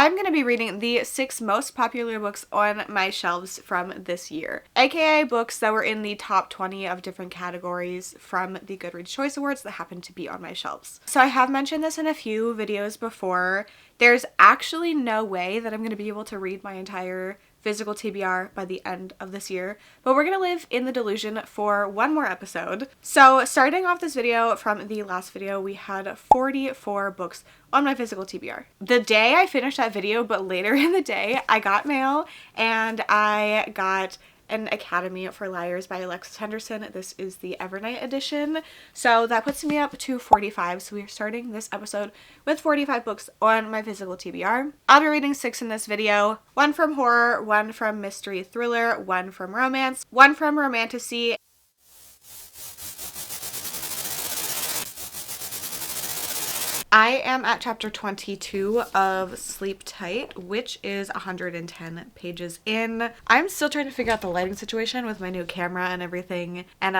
I'm going to be reading the 6 most popular books on my shelves from this year, aka books that were in the top 20 of different categories from the Goodreads Choice Awards that happen to be on my shelves. So I have mentioned this in a few videos before. There's actually no way that I'm going to be able to read my entire physical TBR by the end of this year, but we're gonna live in the delusion for one more episode. So starting off this video from the last video, we had 44 books on my physical TBR. The day I finished that video, but later in the day, I got mail and I got An Academy for Liars by Alexis Henderson. This is the Evernight edition. So that puts me up to 45. So we are starting this episode with 45 books on my physical TBR. I'll be reading 6 in this video. 1 from horror, 1 from mystery thriller, 1 from romance, 1 from romantasy. I am at chapter 22 of Sleep Tight, which is 110 pages in. I'm still trying to figure out the lighting situation with my new camera and everything, and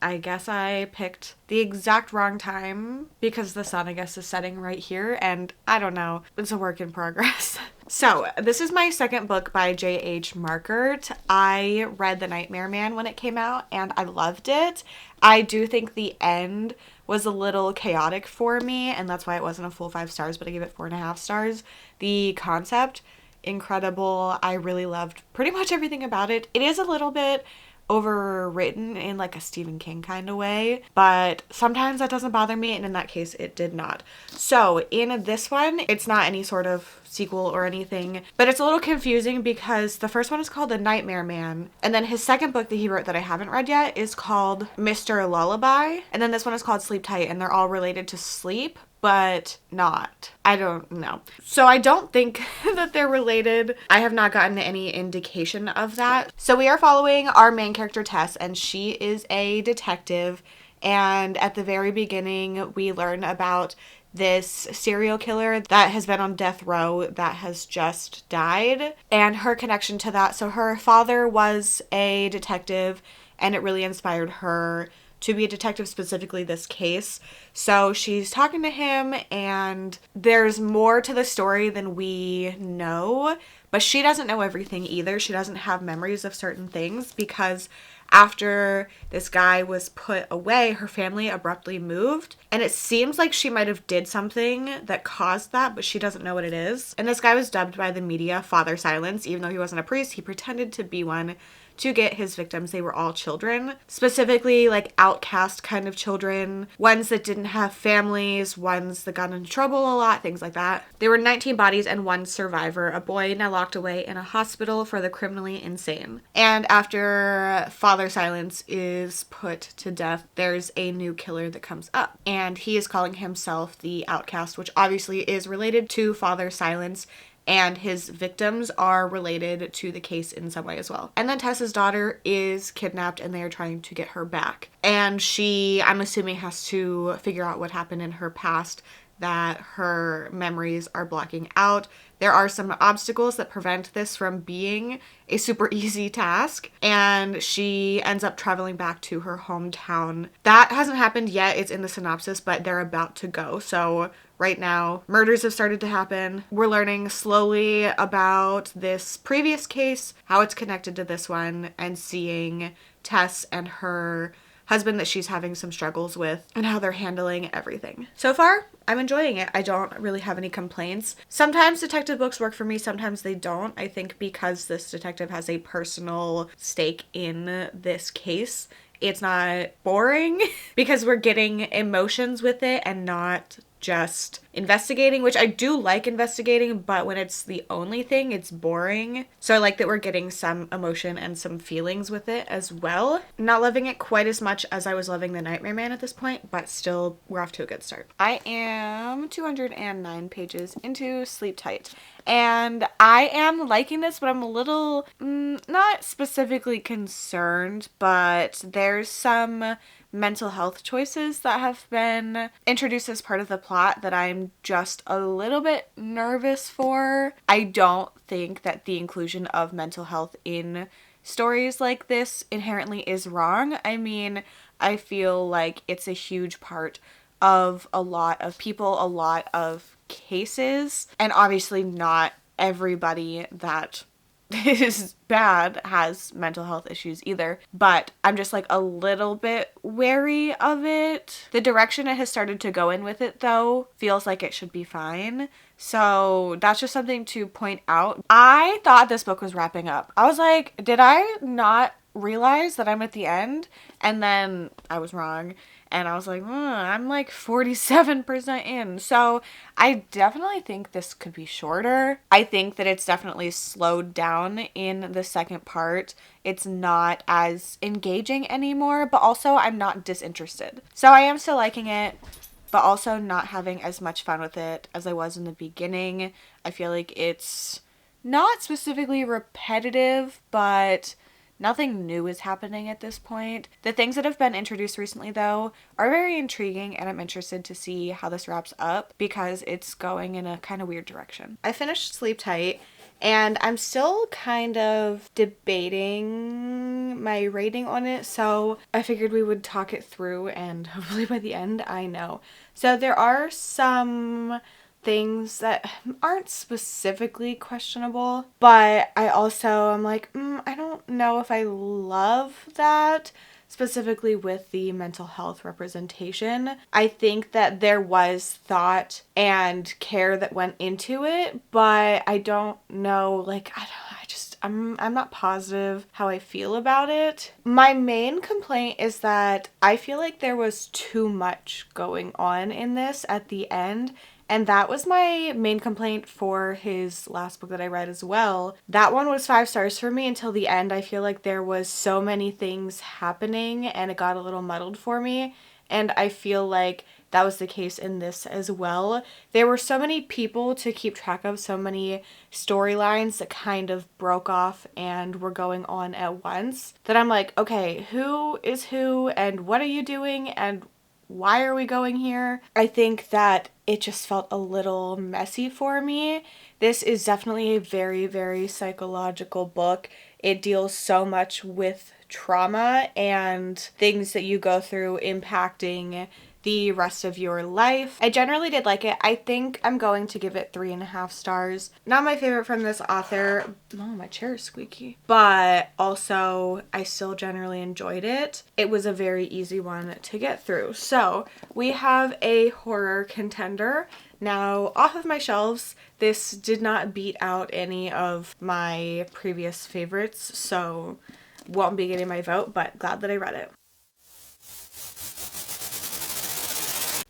I guess I picked the exact wrong time because the sun, I guess, is setting right here, and I don't know. It's a work in progress. So, this is my second book by J.H. Markert. I read The Nightmare Man when it came out, and I loved it. I do think the end was a little chaotic for me, and that's why it wasn't a full 5 stars, but I gave it 4.5 stars. The concept, incredible. I really loved pretty much everything about it. It is a little bit overwritten in like a Stephen King kind of way, but sometimes that doesn't bother me, and in that case it did not. So in this one, it's not any sort of sequel or anything, but it's a little confusing because the first one is called The Nightmare Man, and then his second book that he wrote that I haven't read yet is called Mr. Lullaby, and then this one is called Sleep Tight, and they're all related to sleep, but not. I don't know. So I don't think that they're related. I have not gotten any indication of that. So we are following our main character, Tess, and she is a detective. And at the very beginning, we learn about this serial killer that has been on death row that has just died and her connection to that. So her father was a detective, and it really inspired her to be a detective, specifically this case. So she's talking to him, and there's more to the story than we know, but she doesn't know everything either. She doesn't have memories of certain things because after this guy was put away, her family abruptly moved, and it seems like she might have did something that caused that, but she doesn't know what it is. And this guy was dubbed by the media Father Silence. Even though he wasn't a priest, he pretended to be one to get his victims. They were all children, specifically like outcast kind of children, ones that didn't have families, ones that got into trouble a lot, things like that. There were 19 bodies and 1 survivor, a boy now locked away in a hospital for the criminally insane. And after Father Silence is put to death, there's a new killer that comes up, and he is calling himself the Outcast, which obviously is related to Father Silence, and his victims are related to the case in some way as well. And then Tess's daughter is kidnapped, and they are trying to get her back. And she, I'm assuming, has to figure out what happened in her past that her memories are blocking out. There are some obstacles that prevent this from being a super easy task, and she ends up traveling back to her hometown. That hasn't happened yet. It's in the synopsis, but they're about to go. So right now, murders have started to happen. We're learning slowly about this previous case, how it's connected to this one, and seeing Tess and her husband that she's having some struggles with and how they're handling everything. So far, I'm enjoying it. I don't really have any complaints. Sometimes detective books work for me, sometimes they don't. I think because this detective has a personal stake in this case, it's not boring because we're getting emotions with it and not just investigating, which I do like investigating, but when it's the only thing, it's boring. So I like that we're getting some emotion and some feelings with it as well. Not loving it quite as much as I was loving The Nightmare Man at this point, but still, we're off to a good start. I am 209 pages into Sleep Tight, and I am liking this, but I'm a little, not specifically concerned, but there's some mental health choices that have been introduced as part of the plot that I'm just a little bit nervous for. I don't think that the inclusion of mental health in stories like this inherently is wrong. I mean, I feel like it's a huge part of a lot of people, a lot of cases, and obviously not everybody that is bad has mental health issues either, but I'm just like a little bit wary of it. The direction it has started to go in with it though feels like it should be fine. So that's just something to point out. I thought this book was wrapping up. I was like, did I not realize that I'm at the end? And then I was wrong. And I was like, I'm like 47% in. So I definitely think this could be shorter. I think that it's definitely slowed down in the second part. It's not as engaging anymore, but also I'm not disinterested. So I am still liking it, but also not having as much fun with it as I was in the beginning. I feel like it's not specifically repetitive, but nothing new is happening at this point. The things that have been introduced recently, though, are very intriguing, and I'm interested to see how this wraps up because it's going in a kind of weird direction. I finished Sleep Tight, and I'm still kind of debating my rating on it, so I figured we would talk it through, and hopefully by the end, I know. So there are some things that aren't specifically questionable, but I also am like, I don't know if I love that, specifically with the mental health representation. I think that there was thought and care that went into it, but I don't know, like, I'm not positive how I feel about it. My main complaint is that I feel like there was too much going on in this at the end. And that was my main complaint for his last book that I read as well. That one was 5 stars for me until the end. I feel like there was so many things happening and it got a little muddled for me. And I feel like that was the case in this as well. There were so many people to keep track of, so many storylines that kind of broke off and were going on at once, that I'm like, okay, who is who and what are you doing and why are we going here? I think that it just felt a little messy for me. This is definitely a very, very psychological book. It deals so much with trauma and things that you go through impacting the rest of your life. I generally did like it. I think I'm going to give it 3.5 stars. Not my favorite from this author. Oh, my chair is squeaky. But also, I still generally enjoyed it. It was a very easy one to get through. So, we have a horror contender. Now, off of my shelves, this did not beat out any of my previous favorites, so won't be getting my vote, but glad that I read it.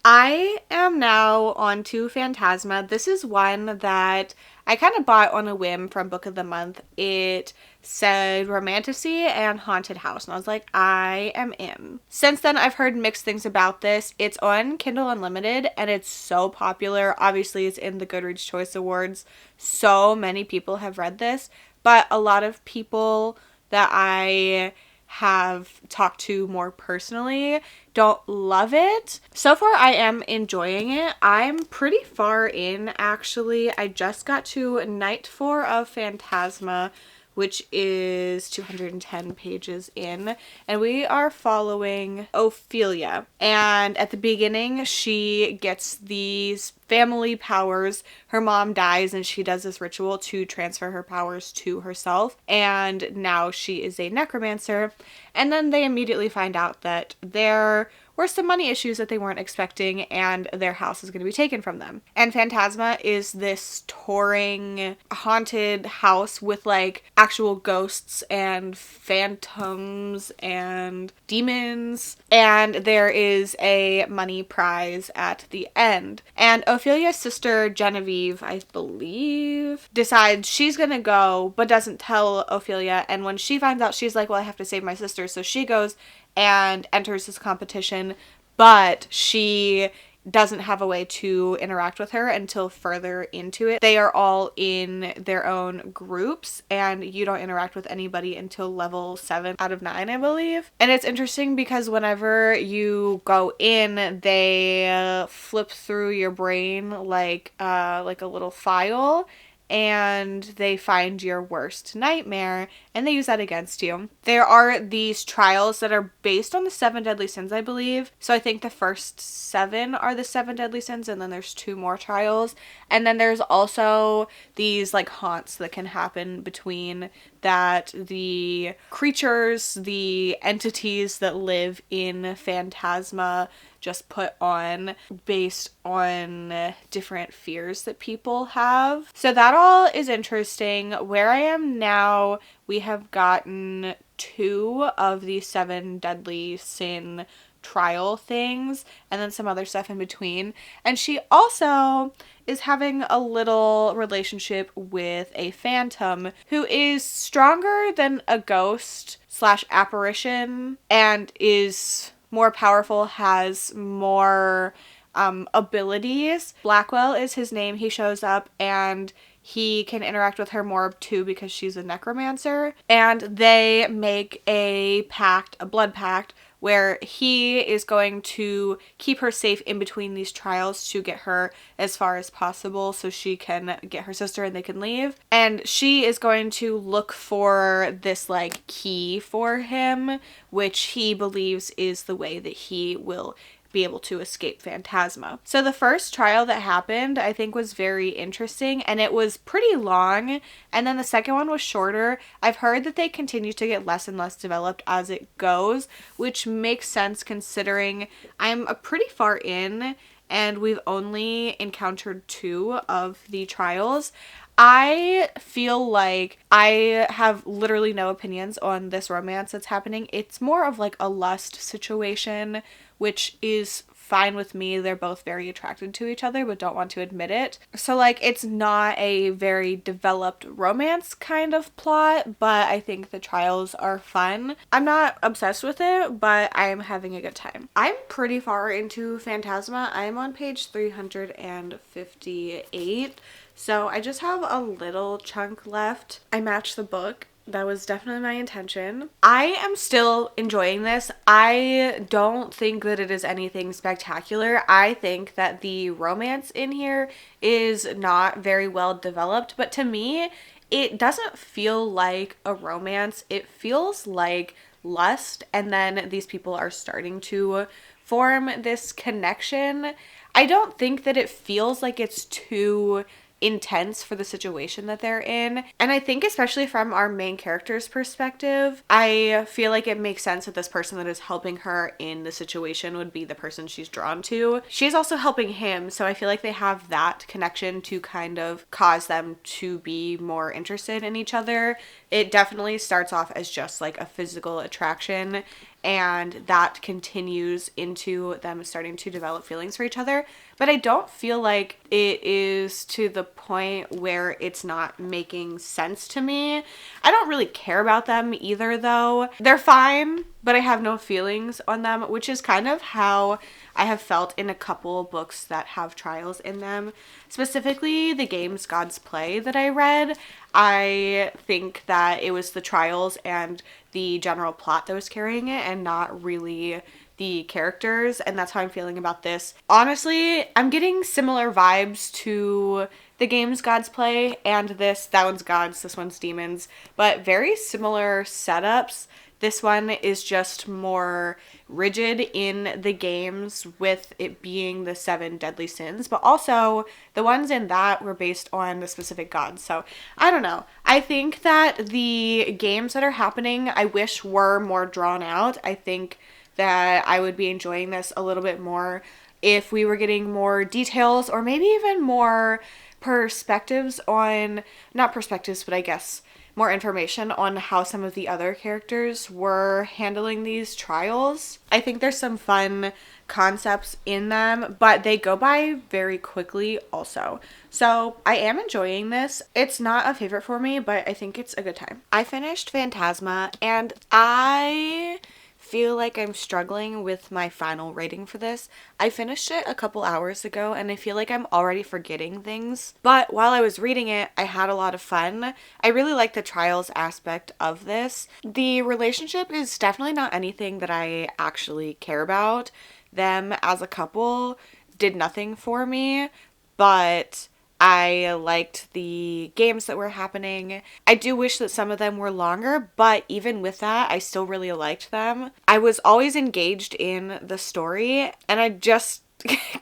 I am now on to Phantasma. This is one that I kind of bought on a whim from Book of the Month. It said romantasy and haunted house, and I was like, I am in. Since then, I've heard mixed things about this. It's on Kindle Unlimited, and it's so popular. Obviously, it's in the Goodreads Choice Awards. So many people have read this, but a lot of people that I have talked to more personally don't love it. So far I am enjoying it. I'm pretty far in actually. I just got to night 4 of Phantasma, which is 210 pages in, and we are following Ophelia. And at the beginning, she gets these family powers. Her mom dies and she does this ritual to transfer her powers to herself, and now she is a necromancer. And then they immediately find out that there were some money issues that they weren't expecting, and their house is going to be taken from them. And Phantasma is this touring haunted house with like actual ghosts and phantoms and demons, and there is a money prize at the end. And Ophelia's sister Genevieve, I believe, decides she's gonna go but doesn't tell Ophelia, and when she finds out, she's like, well, I have to save my sister, so she goes and enters this competition, but she doesn't have a way to interact with her until further into it. They are all in their own groups, and you don't interact with anybody until level 7 out of 9, I believe. And it's interesting because whenever you go in, they flip through your brain like a little file, and they find your worst nightmare and they use that against you. There are these trials that are based on the 7 deadly sins, I believe. So I think the first 7 are the 7 deadly sins, and then there's 2 more trials. And then there's also these like haunts that can happen between that the creatures, the entities that live in Phantasma just put on based on different fears that people have. So that all is interesting. Where I am now, we have gotten 2 of the 7 deadly sin trial things and then some other stuff in between. And she also is having a little relationship with a phantom who is stronger than a ghost / apparition and is more powerful, has more abilities. Blackwell is his name. He shows up and he can interact with her more too because she's a necromancer. And they make a pact, a blood pact, where he is going to keep her safe in between these trials to get her as far as possible so she can get her sister and they can leave. And she is going to look for this like key for him, which he believes is the way that he will be able to escape Phantasma. So the first trial that happened, I think, was very interesting, and it was pretty long, and then the second one was shorter. I've heard that they continue to get less and less developed as it goes, which makes sense considering I'm pretty far in and we've only encountered 2 of the trials. I feel like I have literally no opinions on this romance that's happening. It's more of like a lust situation, which is fine with me. They're both very attracted to each other but don't want to admit it. So like it's not a very developed romance kind of plot, but I think the trials are fun. I'm not obsessed with it, but I'm having a good time. I'm pretty far into Phantasma. I'm on page 358. So I just have a little chunk left. I matched the book. That was definitely my intention. I am still enjoying this. I don't think that it is anything spectacular. I think that the romance in here is not very well developed, but to me, it doesn't feel like a romance. It feels like lust, and then these people are starting to form this connection. I don't think that it feels like it's too intense for the situation that they're in. And I think especially from our main character's perspective, I feel like it makes sense that this person that is helping her in the situation would be the person she's drawn to. She's also helping him, so I feel like they have that connection to kind of cause them to be more interested in each other. It definitely starts off as just like a physical attraction, and that continues into them starting to develop feelings for each other. But I don't feel like it is to the point where it's not making sense to me. I don't really care about them either, though. They're fine, but I have no feelings on them, which is kind of how I have felt in a couple books that have trials in them. Specifically, the games Gods Play that I read. I think that it was the trials and the general plot that was carrying it and not really the characters, and that's how I'm feeling about this. Honestly, I'm getting similar vibes to the games Gods Play and this. That one's gods, this one's demons, but very similar setups. This one is just more rigid in the games with it being the 7 deadly sins, but also the ones in that were based on the specific gods. So I don't know. I think that the games that are happening, I wish were more drawn out. I think that I would be enjoying this a little bit more if we were getting more details or maybe even more perspectives on, not perspectives, but I guess more information on how some of the other characters were handling these trials. I think there's some fun concepts in them, but they go by very quickly also. So I am enjoying this. It's not a favorite for me, but I think it's a good time. I finished Phantasma and I feel like I'm struggling with my final rating for this. I finished it a couple hours ago and I feel like I'm already forgetting things. But while I was reading it, I had a lot of fun. I really like the trials aspect of this. The relationship is definitely not anything that I actually care about. Them as a couple did nothing for me, but I liked the games that were happening. I do wish that some of them were longer, but even with that, I still really liked them. I was always engaged in the story, and I just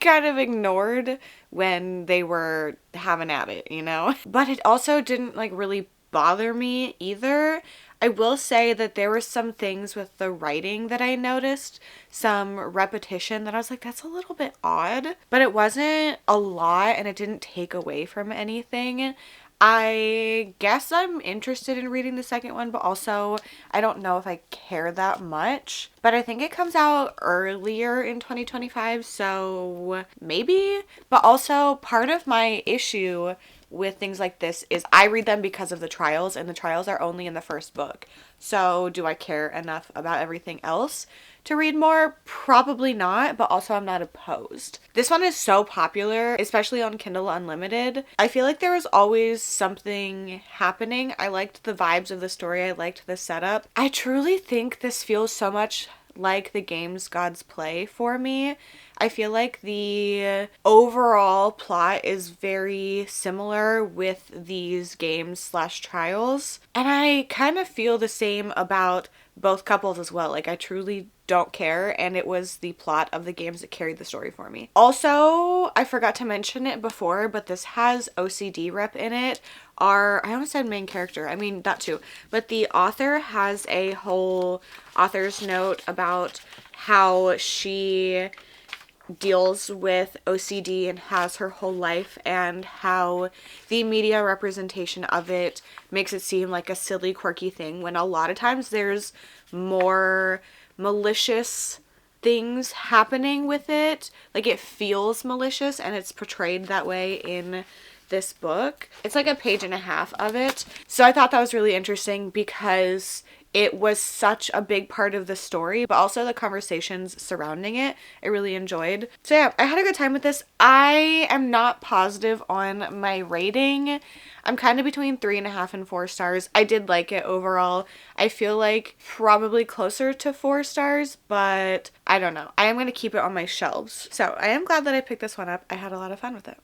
kind of ignored when they were having at it, you know? But it also didn't like really bother me either. I will say that there were some things with the writing that I noticed, some repetition that I was like, that's a little bit odd, but it wasn't a lot and it didn't take away from anything. I guess I'm interested in reading the second one, but also I don't know if I care that much. But I think it comes out earlier in 2025, so maybe. But also, part of my issue with things like this is I read them because of the trials, and the trials are only in the first book. So do I care enough about everything else to read more? Probably not, but also I'm not opposed. This one is so popular, especially on Kindle Unlimited. I feel like there was always something happening. I liked the vibes of the story. I liked the setup. I truly think this feels so much like the games gods play for me. I feel like the overall plot is very similar with these games / trials. And I kind of feel the same about both couples as well. Like, I truly don't care, and it was the plot of the games that carried the story for me. Also, I forgot to mention it before, but this has OCD rep in it. I almost said main character. I mean, that too. But the author has a whole author's note about how she deals with OCD and has her whole life, and how the media representation of it makes it seem like a silly, quirky thing, when a lot of times there's more malicious things happening with it. Like, it feels malicious, and it's portrayed that way in this book. It's like a page and a half of it. So I thought that was really interesting because it was such a big part of the story, but also the conversations surrounding it, I really enjoyed. So yeah, I had a good time with this. I am not positive on my rating. I'm kind of between 3.5 and 4 stars. I did like it overall. I feel like probably closer to 4 stars, but I don't know. I am going to keep it on my shelves. So I am glad that I picked this one up. I had a lot of fun with it.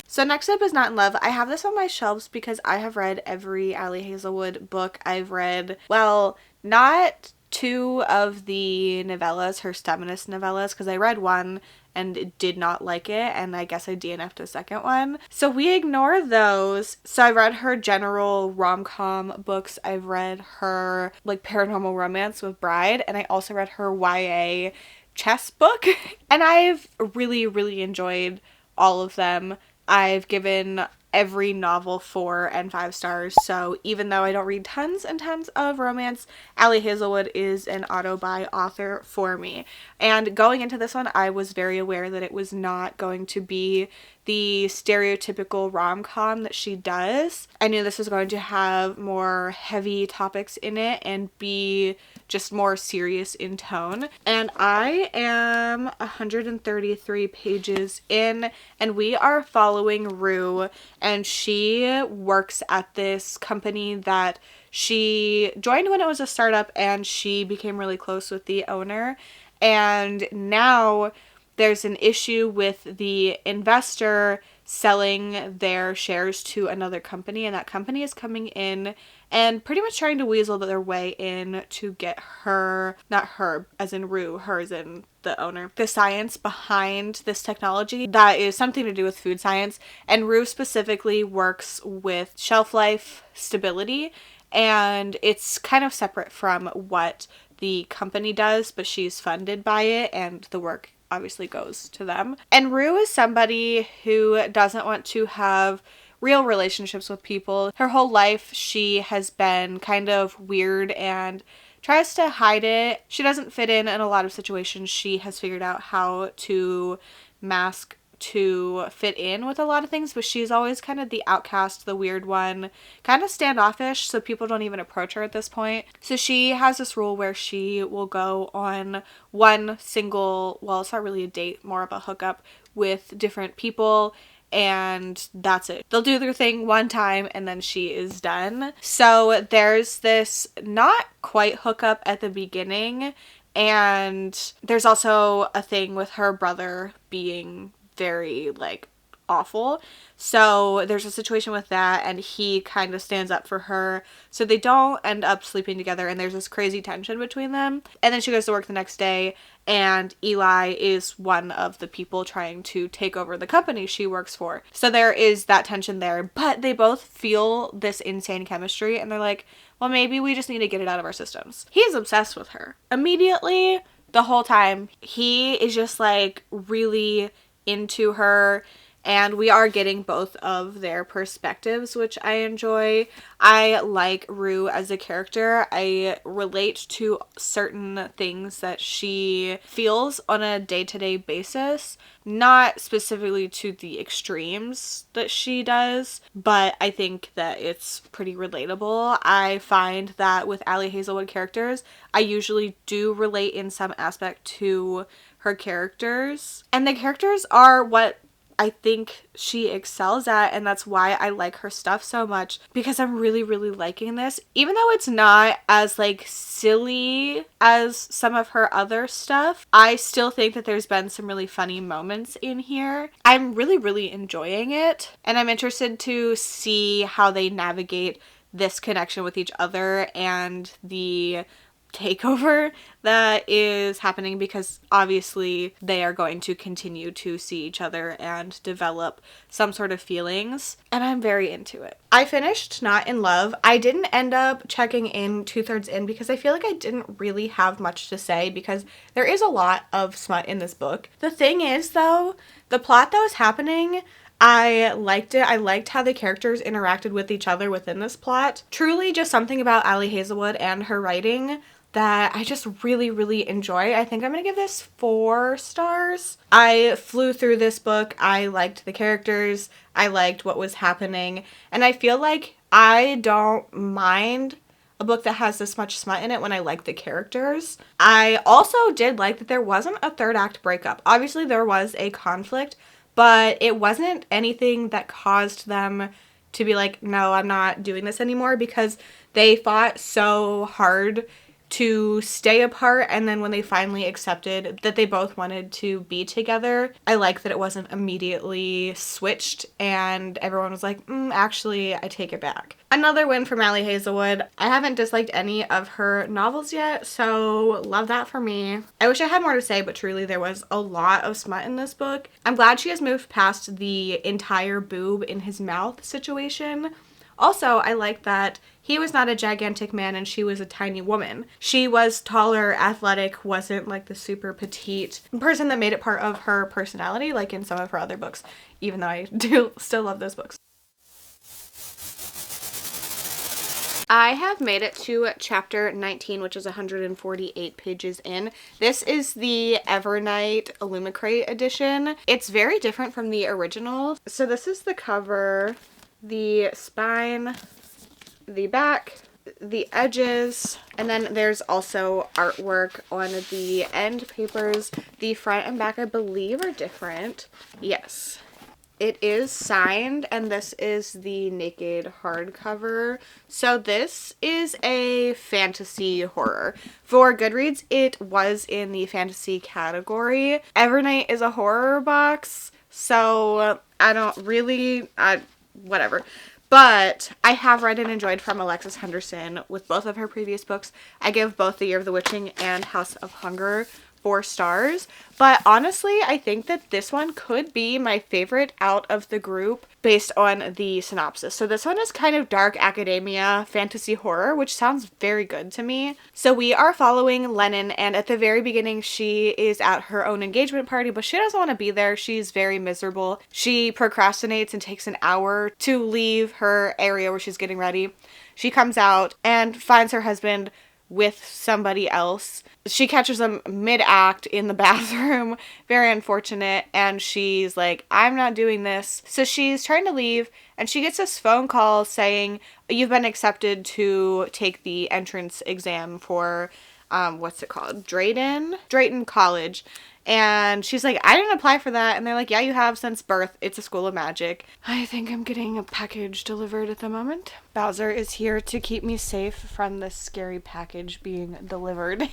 So next up is Not in Love. I have this on my shelves because I have read every Ali Hazelwood book. I've read, well, not 2 of the novellas, her Steminist novellas, because I read one and did not like it, and I guess I DNF'd the second one. So we ignore those. So I read her general rom-com books. I've read her like paranormal romance with Bride, and I also read her YA chess book. And I've really, really enjoyed all of them. I've given every novel 4 and 5 stars, so even though I don't read tons and tons of romance, Ali Hazelwood is an auto-buy author for me. And going into this one, I was very aware that it was not going to be the stereotypical rom-com that she does. I knew this was going to have more heavy topics in it and be just more serious in tone. And I am 133 pages in, and we are following Rue, and she works at this company that she joined when it was a startup, and she became really close with the owner. And now there's an issue with the investor selling their shares to another company, and that company is coming in and pretty much trying to weasel their way in to get her, not her as in Rue, her as in the owner, the science behind this technology that is something to do with food science. And Rue specifically works with shelf life stability, and it's kind of separate from what the company does, but she's funded by it, and the work obviously goes to them. And Rue is somebody who doesn't want to have real relationships with people. Her whole life she has been kind of weird and tries to hide it. She doesn't fit in a lot of situations. She has figured out how to mask to fit in with a lot of things, but she's always kind of the outcast, the weird one, kind of standoffish, so people don't even approach her at this point. So she has this rule where she will go on one single, well, it's not really a date, more of a hookup with different people, and that's it. They'll do their thing one time and then she is done. So there's this not quite hookup at the beginning, and there's also a thing with her brother being very, like, awful. So there's a situation with that, and he kind of stands up for her. So they don't end up sleeping together, and there's this crazy tension between them. And then she goes to work the next day, and Eli is one of the people trying to take over the company she works for. So there is that tension there, but they both feel this insane chemistry, and they're like, well, maybe we just need to get it out of our systems. He's obsessed with her. Immediately, the whole time, he is just, like, really into her, and we are getting both of their perspectives, which I enjoy. I like Rue as a character. I relate to certain things that she feels on a day-to-day basis. Not specifically to the extremes that she does, but I think that it's pretty relatable. I find that with Ali Hazelwood characters, I usually do relate in some aspect to her characters. And the characters are what I think she excels at, and that's why I like her stuff so much, because I'm really, really liking this. Even though it's not as, like, silly as some of her other stuff, I still think that there's been some really funny moments in here. I'm really, really enjoying it, and I'm interested to see how they navigate this connection with each other and the takeover that is happening, because obviously they are going to continue to see each other and develop some sort of feelings, and I'm very into it. I finished Not in Love. I didn't end up checking in 2/3 in because I feel like I didn't really have much to say, because there is a lot of smut in this book. The thing is, though, the plot that was happening, I liked it. I liked how the characters interacted with each other within this plot. Truly just something about Ali Hazelwood and her writing that I just really, really enjoy. I think I'm gonna give this 4 stars. I flew through this book. I liked the characters. I liked what was happening. And I feel like I don't mind a book that has this much smut in it when I like the characters. I also did like that there wasn't a third act breakup. Obviously there was a conflict, but it wasn't anything that caused them to be like, no, I'm not doing this anymore, because they fought so hard to stay apart, and then when they finally accepted that they both wanted to be together, I like that it wasn't immediately switched and everyone was like, actually, I take it back. Another win from Ali Hazelwood. I haven't disliked any of her novels yet, so love that for me. I wish I had more to say, but truly there was a lot of smut in this book. I'm glad she has moved past the entire boob in his mouth situation. Also, I like that he was not a gigantic man and she was a tiny woman. She was taller, athletic, wasn't like the super petite person that made it part of her personality, like in some of her other books, even though I do still love those books. I have made it to chapter 19, which is 148 pages in. This is the Evernight Illumicrate edition. It's very different from the original. So this is the cover, the spine, the back, the edges, and then there's also artwork on the end papers. The front and back, I believe, are different. Yes. It is signed, and this is the naked hardcover. So this is a fantasy horror. For Goodreads, it was in the fantasy category. Evernight is a horror box, so I don't really, whatever. But I have read and enjoyed from Alexis Henderson with both of her previous books. I give both The Year of the Witching and House of Hunger 4 stars. But honestly, I think that this one could be my favorite out of the group based on the synopsis. So this one is kind of dark academia fantasy horror, which sounds very good to me. So we are following Lennon, and at the very beginning she is at her own engagement party, but she doesn't want to be there. She's very miserable. She procrastinates and takes an hour to leave her area where she's getting ready. She comes out and finds her husband with somebody else. She catches him mid-act in the bathroom. Very unfortunate. And she's like, I'm not doing this. So she's trying to leave, and she gets this phone call saying, you've been accepted to take the entrance exam for, what's it called? Drayton College. And she's like, I didn't apply for that. And they're like, yeah, you have since birth. It's a school of magic. I think I'm getting a package delivered at the moment. Bowser is here to keep me safe from this scary package being delivered.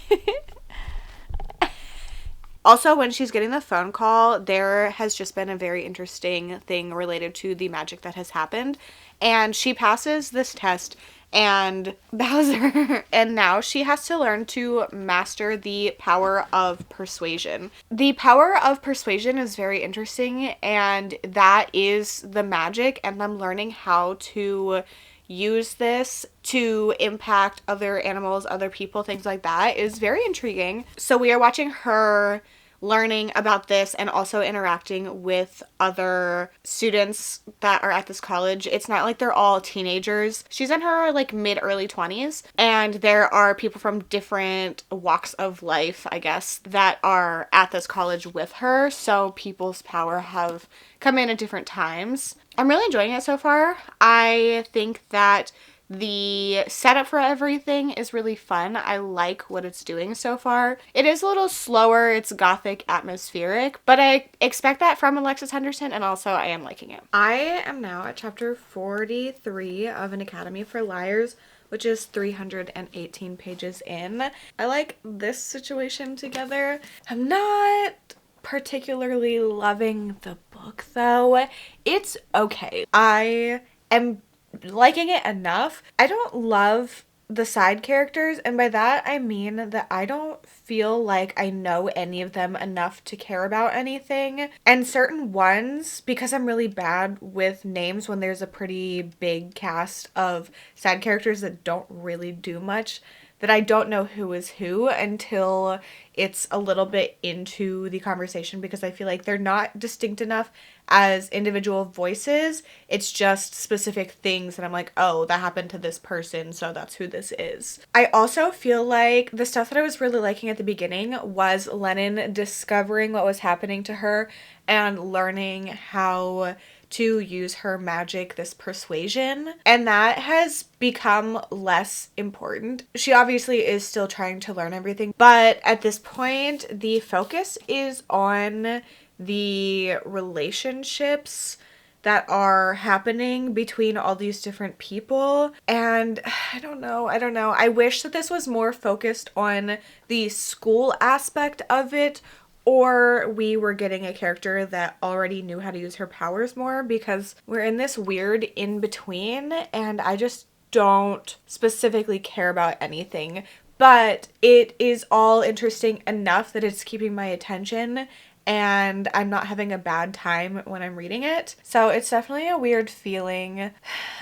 Also, when she's getting the phone call, there has just been a very interesting thing related to the magic that has happened. And she passes this test and Bowser, and now she has to learn to master the power of persuasion. The power of persuasion is very interesting, and that is the magic, and them learning how to use this to impact other animals, other people, things like that is very intriguing. So we are watching her learning about this and also interacting with other students that are at this college. It's not like they're all teenagers. She's in her like mid early 20s, and there are people from different walks of life, I guess, that are at this college with her. So people's power have come in at different times. I'm really enjoying it so far. I think that the setup for everything is really fun. I like what it's doing so far. It is a little slower. It's gothic, atmospheric, but I expect that from Alexis Henderson, and also I am liking it. I am now at chapter 43 of An Academy for Liars, which is 318 pages in. I like this situation together. I'm not particularly loving the book though. It's okay. I am liking it enough. I don't love the side characters, and by that I mean that I don't feel like I know any of them enough to care about anything. And certain ones, because I'm really bad with names when there's a pretty big cast of side characters that don't really do much, that I don't know who is who until it's a little bit into the conversation, because I feel like they're not distinct enough as individual voices. It's just specific things and I'm like, oh, that happened to this person, so that's who this is. I also feel like the stuff that I was really liking at the beginning was Lennon discovering what was happening to her and learning how to use her magic, this persuasion, and that has become less important. She obviously is still trying to learn everything, but at this point the focus is on the relationships that are happening between all these different people. And I don't know. I wish that this was more focused on the school aspect of it, or we were getting a character that already knew how to use her powers more, because we're in this weird in between and I just don't specifically care about anything. But it is all interesting enough that it's keeping my attention and I'm not having a bad time when I'm reading it. So it's definitely a weird feeling.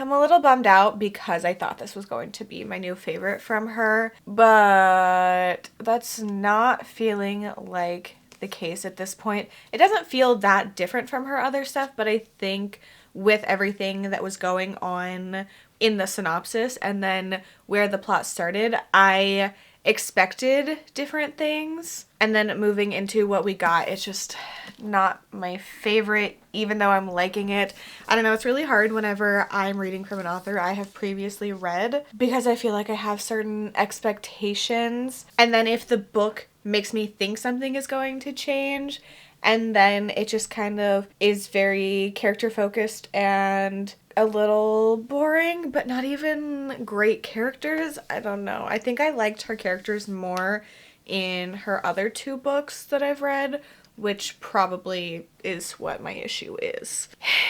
I'm a little bummed out because I thought this was going to be my new favorite from her, but that's not feeling like the case at this point. It doesn't feel that different from her other stuff, but I think with everything that was going on in the synopsis and then where the plot started, I expected different things, and then moving into what we got, it's just not my favorite, even though I'm liking it. I don't know, it's really hard whenever I'm reading from an author I have previously read, because I feel like I have certain expectations, and then if the book makes me think something is going to change, and then it just kind of is very character focused and a little boring, but not even great characters. I don't know. I think I liked her characters more in her other two books that I've read, which probably is what my issue is.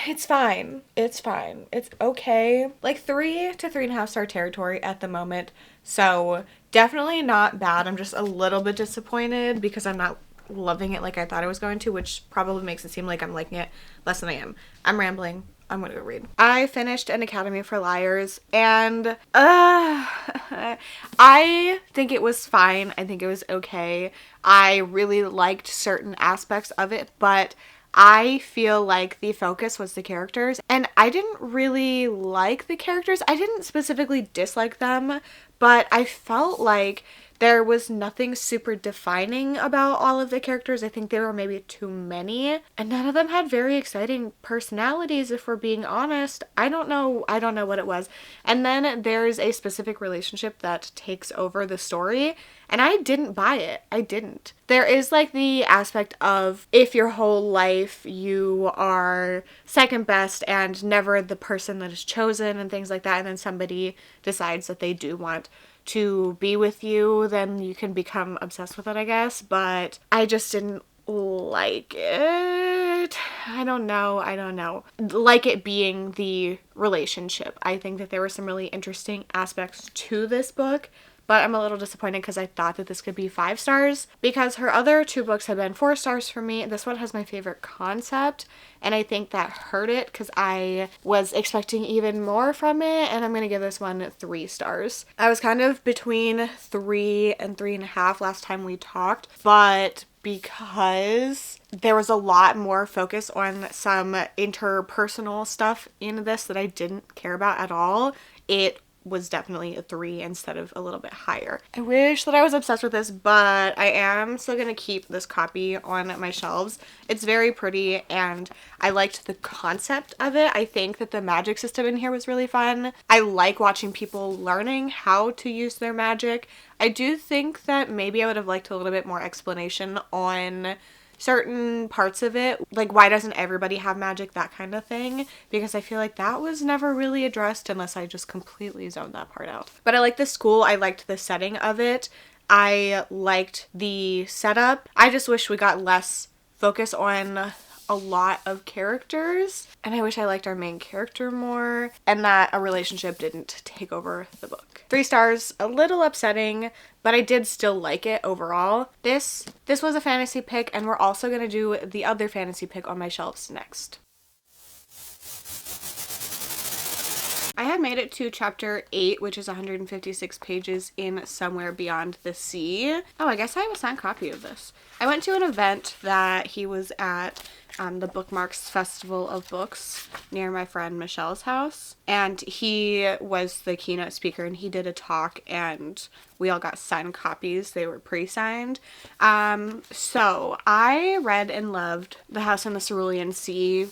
It's fine. It's okay. Like 3 to 3.5 star territory at the moment. So definitely not bad. I'm just a little bit disappointed because I'm not loving it like I thought I was going to, which probably makes it seem like I'm liking it less than I am. I'm rambling. I'm gonna go read. I finished An Academy for Liars, and I think it was fine. I think it was okay. I really liked certain aspects of it, but I feel like the focus was the characters, and I didn't really like the characters. I didn't specifically dislike them, but I felt like there was nothing super defining about all of the characters. I think there were maybe too many, and none of them had very exciting personalities, if we're being honest. I don't know what it was. And then there's a specific relationship that takes over the story, and I didn't buy it. I didn't. There is like the aspect of if your whole life you are second best and never the person that is chosen and things like that, and then somebody decides that they do want to be with you, then you can become obsessed with it, I guess. But I just didn't like it. I don't know. Like it being the relationship. I think that there were some really interesting aspects to this book, but I'm a little disappointed because I thought that this could be 5 stars, because her other 2 books have been 4 stars for me. This one has my favorite concept, and I think that hurt it because I was expecting even more from it, and I'm going to give this one 3 stars. I was kind of between 3 and 3.5 last time we talked, but because there was a lot more focus on some interpersonal stuff in this that I didn't care about at all, it was definitely a 3 instead of a little bit higher. I wish that I was obsessed with this, but I am still gonna keep this copy on my shelves. It's very pretty and I liked the concept of it. I think that the magic system in here was really fun. I like watching people learning how to use their magic. I do think that maybe I would have liked a little bit more explanation on certain parts of it, like why doesn't everybody have magic, that kind of thing, because I feel like that was never really addressed unless I just completely zoned that part out. But I liked the school, I liked the setting of it, I liked the setup. I just wish we got less focus on a lot of characters, and I wish I liked our main character more, and that a relationship didn't take over the book. 3 stars, a little upsetting, but I did still like it overall. This was a fantasy pick, and we're also going to do the other fantasy pick on my shelves next. I have made it to chapter 8, which is 156 pages in Somewhere Beyond the Sea. Oh, I guess I have a signed copy of this. I went to an event that he was at, the Bookmarks Festival of Books near my friend Michelle's house, and he was the keynote speaker, and he did a talk, and we all got signed copies. They were pre-signed. So I read and loved The House in the Cerulean Sea,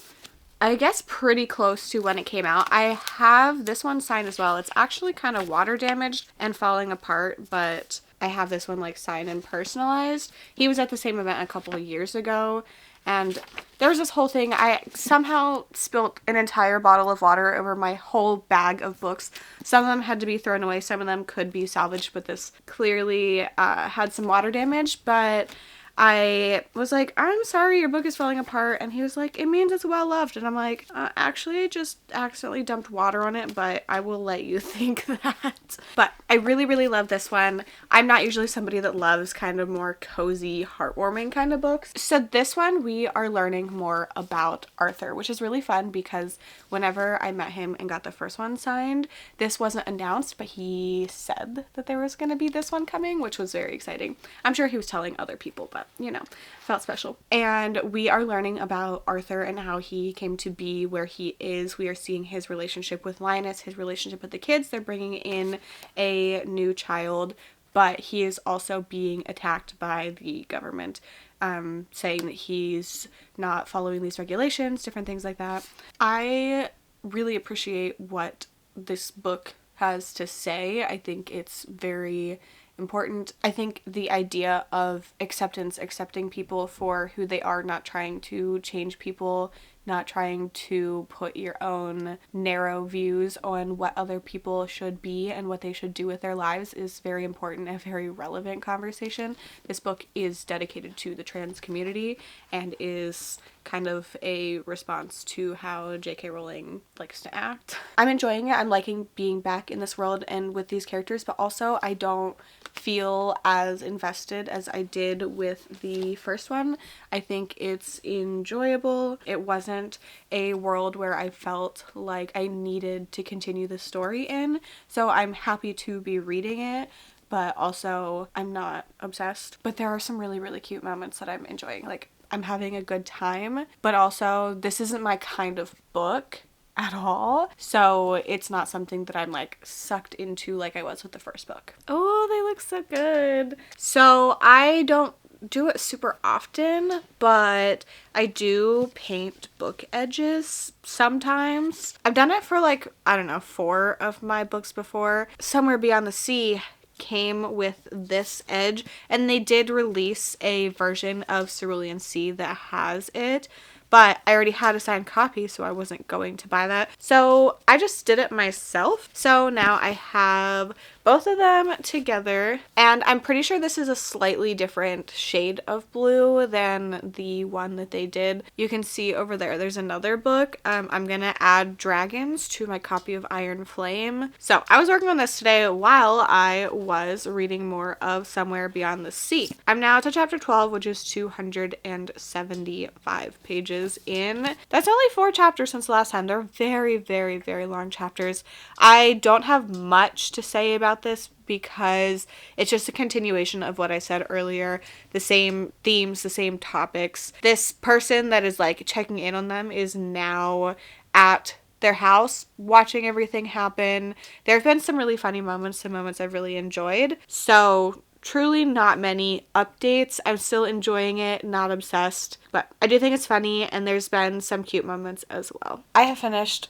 I guess pretty close to when it came out. I have this one signed as well. It's actually kind of water damaged and falling apart, but I have this one like signed and personalized. He was at the same event a couple of years ago, and there was this whole thing. I somehow spilt an entire bottle of water over my whole bag of books. Some of them had to be thrown away. Some of them could be salvaged, but this clearly had some water damage. But I was like, I'm sorry, your book is falling apart. And he was like, it means it's well loved. And I'm like, actually, I just accidentally dumped water on it, but I will let you think that. But I really, really love this one. I'm not usually somebody that loves kind of more cozy, heartwarming kind of books. So this one, we are learning more about Arthur, which is really fun because whenever I met him and got the first one signed, this wasn't announced, but he said that there was going to be this one coming, which was very exciting. I'm sure he was telling other people, but you know, felt special. And we are learning about Arthur and how he came to be where he is. We are seeing his relationship with Linus, his relationship with the kids. They're bringing in a new child, but he is also being attacked by the government, saying that he's not following these regulations, different things like that. I really appreciate what this book has to say. I think it's very important. I think the idea of acceptance, accepting people for who they are, not trying to change people, not trying to put your own narrow views on what other people should be and what they should do with their lives is very important and a very relevant conversation. This book is dedicated to the trans community and is kind of a response to how J.K. Rowling likes to act. I'm enjoying it. I'm liking being back in this world and with these characters, but also I don't feel as invested as I did with the first one. I think it's enjoyable. It wasn't a world where I felt like I needed to continue the story in, so I'm happy to be reading it, but also I'm not obsessed. But there are some really, really cute moments that I'm enjoying. Like, I'm having a good time, but also this isn't my kind of book at all, so it's not something that I'm like sucked into like I was with the first book. Oh, they look so good. So I don't do it super often, but I do paint book edges sometimes. I've done it for like, I don't know, 4 of my books before. Somewhere Beyond the Sea came with this edge, and they did release a version of Cerulean Sea that has it, but I already had a signed copy, so I wasn't going to buy that. So I just did it myself. So now I have both of them together, and I'm pretty sure this is a slightly different shade of blue than the one that they did. You can see over there's another book. I'm gonna add dragons to my copy of Iron Flame. So I was working on this today while I was reading more of Somewhere Beyond the Sea. I'm now to chapter 12, which is 275 pages in. That's only 4 chapters since the last time. They're very, very, very long chapters. I don't have much to say about this because it's just a continuation of what I said earlier. The same themes, the same topics. This person that is like checking in on them is now at their house watching everything happen. There have been some really funny moments, some moments I've really enjoyed. So truly not many updates. I'm still enjoying it, not obsessed, but I do think it's funny, and there's been some cute moments as well. I have finished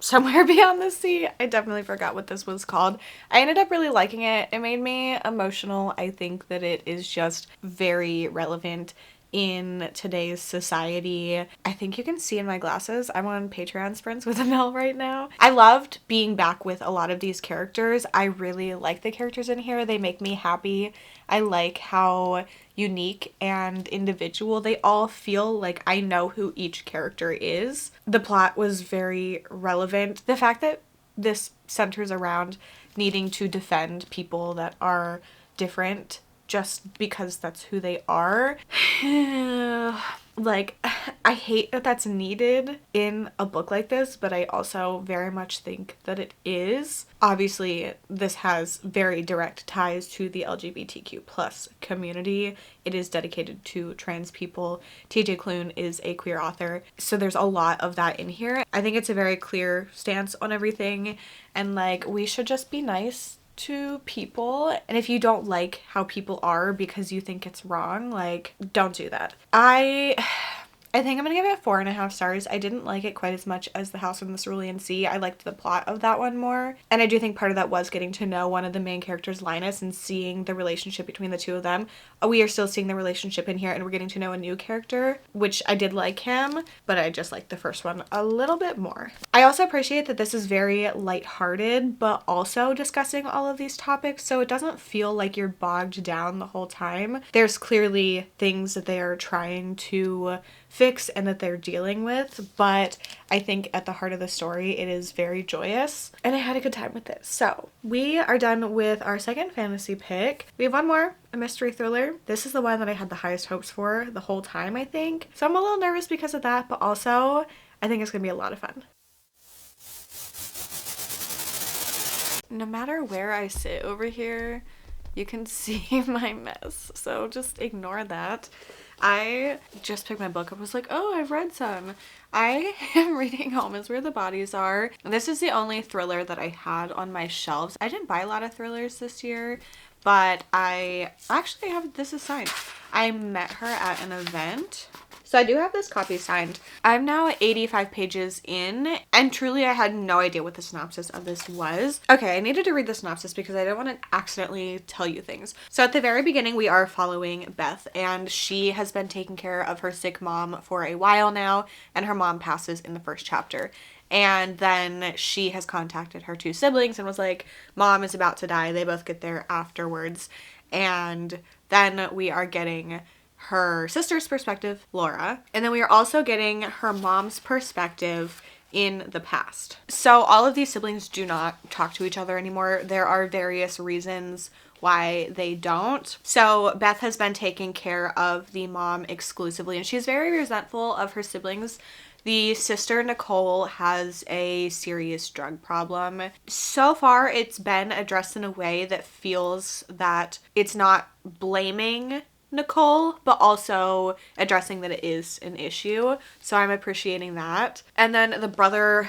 Somewhere Beyond the Sea. I definitely forgot what this was called. I ended up really liking it. It made me emotional. I think that it is just very relevant in today's society. I think you can see in my glasses, I'm on Patreon sprints with Amel right now. I loved being back with a lot of these characters. I really like the characters in here. They make me happy. I like how unique and individual they all feel. Like I know who each character is. The plot was very relevant. The fact that this centers around needing to defend people that are different just because that's who they are. Like, I hate that that's needed in a book like this, but I also very much think that it is. Obviously, this has very direct ties to the LGBTQ plus community. It is dedicated to trans people. TJ Klune is a queer author, so there's a lot of that in here. I think it's a very clear stance on everything, and like, we should just be nice to people, and if you don't like how people are because you think it's wrong, like, don't do that. I think I'm gonna give it 4.5 stars. I didn't like it quite as much as The House from the Cerulean Sea. I liked the plot of that one more, and I do think part of that was getting to know one of the main characters, Linus, and seeing the relationship between the two of them. We are still seeing the relationship in here, and we're getting to know a new character, which I did like him, but I just liked the first one a little bit more. I also appreciate that this is very lighthearted, but also discussing all of these topics, so it doesn't feel like you're bogged down the whole time. There's clearly things that they are trying to fix and that they're dealing with, but I think at the heart of the story it is very joyous, and I had a good time with it. So we are done with our second fantasy pick. We have one more, a mystery thriller. This is the one that I had the highest hopes for the whole time, I think, so I'm a little nervous because of that, but also I think it's gonna be a lot of fun. No matter where I sit over here, you can see my mess, so just ignore that. I just picked my book up. I was like, oh, I've read some. I am reading Home is Where the Bodies Are. This is the only thriller that I had on my shelves. I didn't buy a lot of thrillers this year, but I actually have, this is signed. I met her at an event. So I do have this copy signed. I'm now 85 pages in, and truly I had no idea what the synopsis of this was. Okay, I needed to read the synopsis because I don't want to accidentally tell you things. So at the very beginning, we are following Beth, and she has been taking care of her sick mom for a while now, and her mom passes in the first chapter. And then she has contacted her 2 siblings and was like, Mom is about to die. They both get there afterwards. And then we are getting her sister's perspective, Laura, and then we are also getting her mom's perspective in the past. So all of these siblings do not talk to each other anymore. There are various reasons why they don't. So Beth has been taking care of the mom exclusively, and she's very resentful of her siblings. The sister, Nicole, has a serious drug problem. So far, it's been addressed in a way that feels that it's not blaming Nicole, but also addressing that it is an issue. So I'm appreciating that. And then the brother,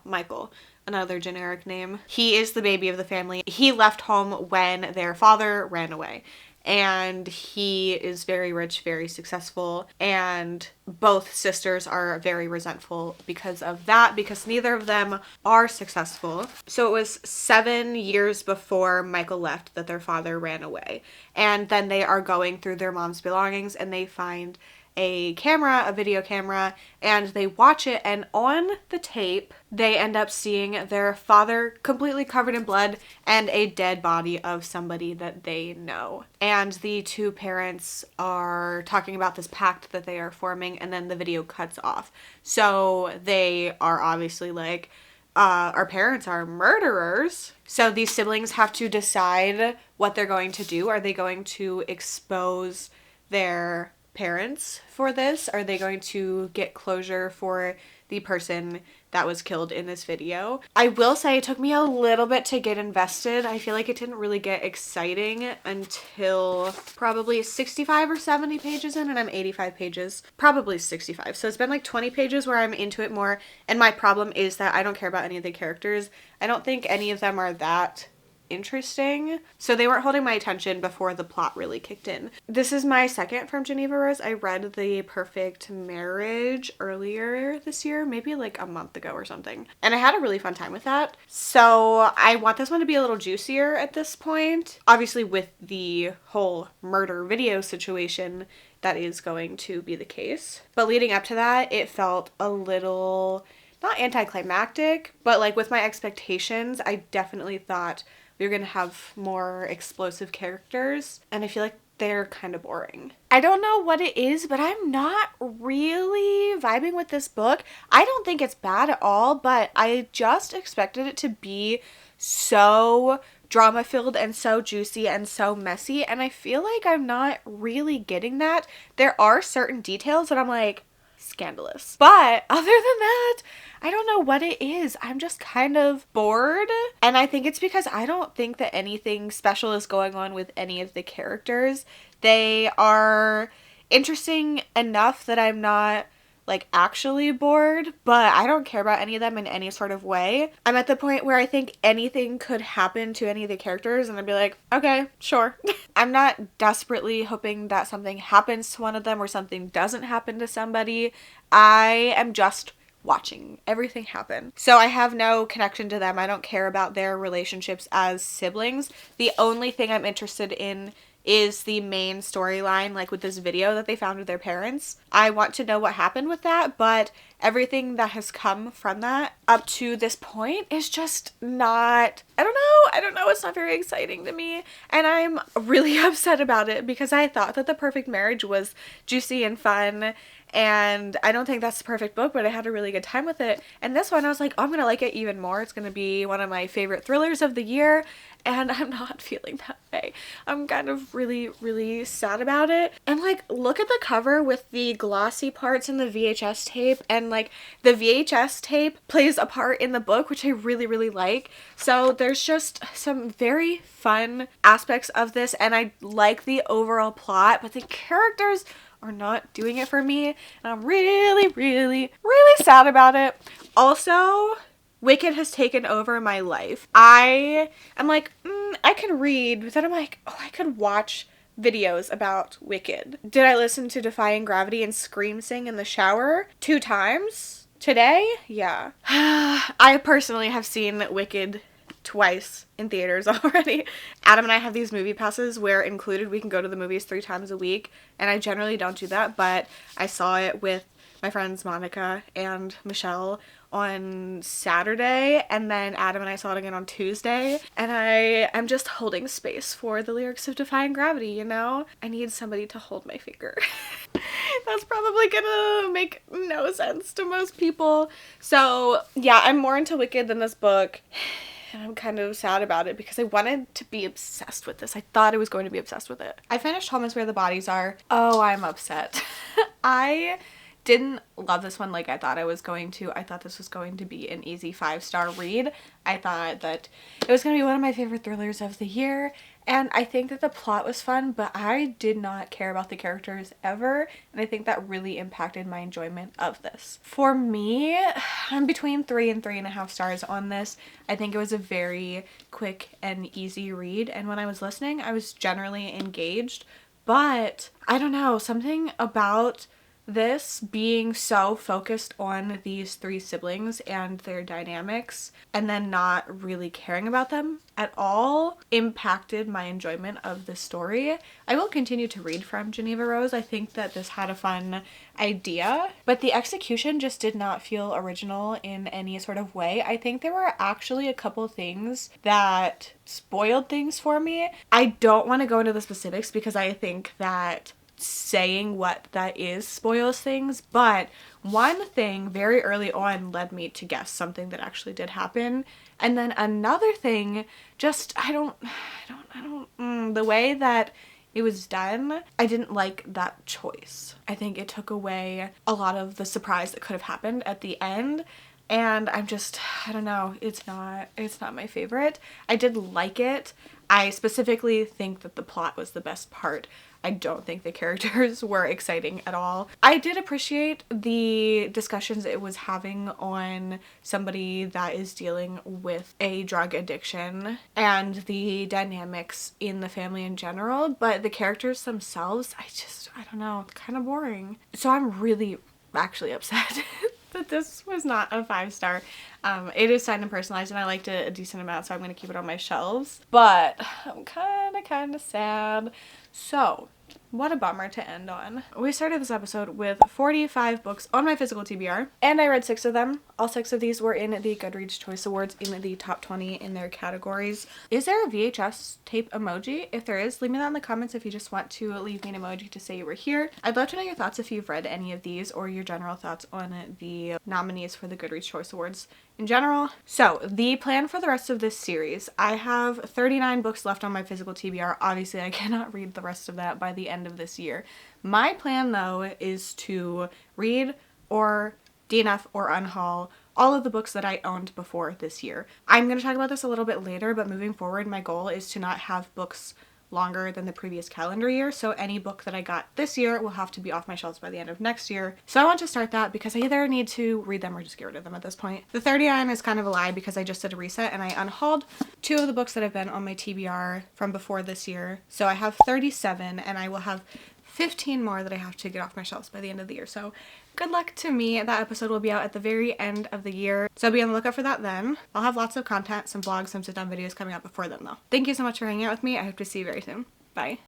Michael, another generic name. He is the baby of the family. He left home when their father ran away. And he is very rich, very successful, and both sisters are very resentful because of that, because neither of them are successful. So it was 7 years before Michael left that their father ran away, and then they are going through their mom's belongings and they find a camera, a video camera, and they watch it, and on the tape they end up seeing their father completely covered in blood and a dead body of somebody that they know. And the two parents are talking about this pact that they are forming, and then the video cuts off. So they are obviously like, our parents are murderers. So these siblings have to decide what they're going to do. Are they going to expose their parents for this? Are they going to get closure for the person that was killed in this video? I will say it took me a little bit to get invested. I feel like it didn't really get exciting until probably 65 or 70 pages in, and I'm 85 pages, probably 65. So it's been like 20 pages where I'm into it more, and my problem is that I don't care about any of the characters. I don't think any of them are that interesting. So they weren't holding my attention before the plot really kicked in. This is my second from Geneva Rose. I read The Perfect Marriage earlier this year, maybe like a month ago or something. And I had a really fun time with that. So I want this one to be a little juicier at this point. Obviously with the whole murder video situation, that is going to be the case. But leading up to that, it felt a little, not anticlimactic, but like with my expectations, I definitely thought we were going to have more explosive characters, and I feel like they're kind of boring. I don't know what it is, but I'm not really vibing with this book. I don't think it's bad at all, but I just expected it to be so drama-filled and so juicy and so messy, and I feel like I'm not really getting that. There are certain details that I'm like, scandalous. But other than that, I don't know what it is. I'm just kind of bored. And I think it's because I don't think that anything special is going on with any of the characters. They are interesting enough that I'm not like actually bored, but I don't care about any of them in any sort of way. I'm at the point where I think anything could happen to any of the characters and I'd be like, okay, sure. I'm not desperately hoping that something happens to one of them or something doesn't happen to somebody. I am just watching everything happen. So I have no connection to them. I don't care about their relationships as siblings. The only thing I'm interested in is the main storyline, like with this video that they found with their parents. I want to know what happened with that, but everything that has come from that up to this point is just not, I don't know, it's not very exciting to me, and I'm really upset about it because I thought that The Perfect Marriage was juicy and fun, and I don't think that's the perfect book, but I had a really good time with it. And this one, I was like, oh, I'm gonna like it even more. It's gonna be one of my favorite thrillers of the year, and I'm not feeling that way. I'm kind of really, really sad about it. And like, look at the cover with the glossy parts in the VHS tape, and like the VHS tape plays a part in the book, which I really, really like. So there's just some very fun aspects of this, and I like the overall plot, but the characters are not doing it for me, and I'm really, really, really sad about it. Also, Wicked has taken over my life. I am like, I can read, but then I'm like, oh, I could watch videos about Wicked. Did I listen to Defying Gravity and scream sing in the shower 2 times today? Yeah. I personally have seen Wicked twice in theaters already. Adam and I have these movie passes where included we can go to the movies 3 times a week, and I generally don't do that, but I saw it with my friends Monica and Michelle on Saturday, and then Adam and I saw it again on Tuesday, and I'm just holding space for the lyrics of Defying Gravity, you know? I need somebody to hold my finger. That's probably gonna make no sense to most people. So yeah, I'm more into Wicked than this book. And I'm kind of sad about it because I wanted to be obsessed with this. I thought I was going to be obsessed with it. I finished Home is Where the Bodies Are. Oh, I'm upset. I didn't love this one like I thought I was going to. I thought this was going to be an easy 5-star read. I thought that it was going to be one of my favorite thrillers of the year, and I think that the plot was fun, but I did not care about the characters ever, and I think that really impacted my enjoyment of this. For me, I'm between 3 and 3.5 stars on this. I think it was a very quick and easy read, and when I was listening, I was generally engaged, but I don't know, something about this being so focused on these three siblings and their dynamics and then not really caring about them at all impacted my enjoyment of the story. I will continue to read from Geneva Rose. I think that this had a fun idea, but the execution just did not feel original in any sort of way. I think there were actually a couple things that spoiled things for me. I don't want to go into the specifics because I think that saying what that is spoils things, but one thing very early on led me to guess something that actually did happen, and then another thing just the way that it was done, I didn't like that choice. I think it took away a lot of the surprise that could have happened at the end. And I don't know, it's not my favorite. I did like it. I specifically think that the plot was the best part. I don't think the characters were exciting at all. I did appreciate the discussions it was having on somebody that is dealing with a drug addiction and the dynamics in the family in general, but the characters themselves, I don't know, kind of boring. So I'm really actually upset that this was not a 5-star. It is signed and personalized and I liked it a decent amount, so I'm going to keep it on my shelves. But I'm kind of sad. So, what a bummer to end on. We started this episode with 45 books on my physical TBR, and I read 6 of them. All 6 of these were in the Goodreads Choice Awards in the top 20 in their categories. Is there a VHS tape emoji? If there is, leave me that in the comments if you just want to leave me an emoji to say you were here. I'd love to know your thoughts if you've read any of these or your general thoughts on the nominees for the Goodreads Choice Awards in general. So the plan for the rest of this series, I have 39 books left on my physical TBR. Obviously I cannot read the rest of that by the end of this year. My plan though is to read or DNF or unhaul all of the books that I owned before this year. I'm going to talk about this a little bit later, but moving forward my goal is to not have books longer than the previous calendar year, so any book that I got this year will have to be off my shelves by the end of next year. So I want to start that because I either need to read them or just get rid of them at this point. The 39 is kind of a lie because I just did a reset and I unhauled 2 of the books that have been on my TBR from before this year. So I have 37 and I will have 15 more that I have to get off my shelves by the end of the year. So good luck to me. That episode will be out at the very end of the year, so be on the lookout for that then. I'll have lots of content, some vlogs, some sit-down videos coming out before then though. Thank you so much for hanging out with me. I hope to see you very soon. Bye.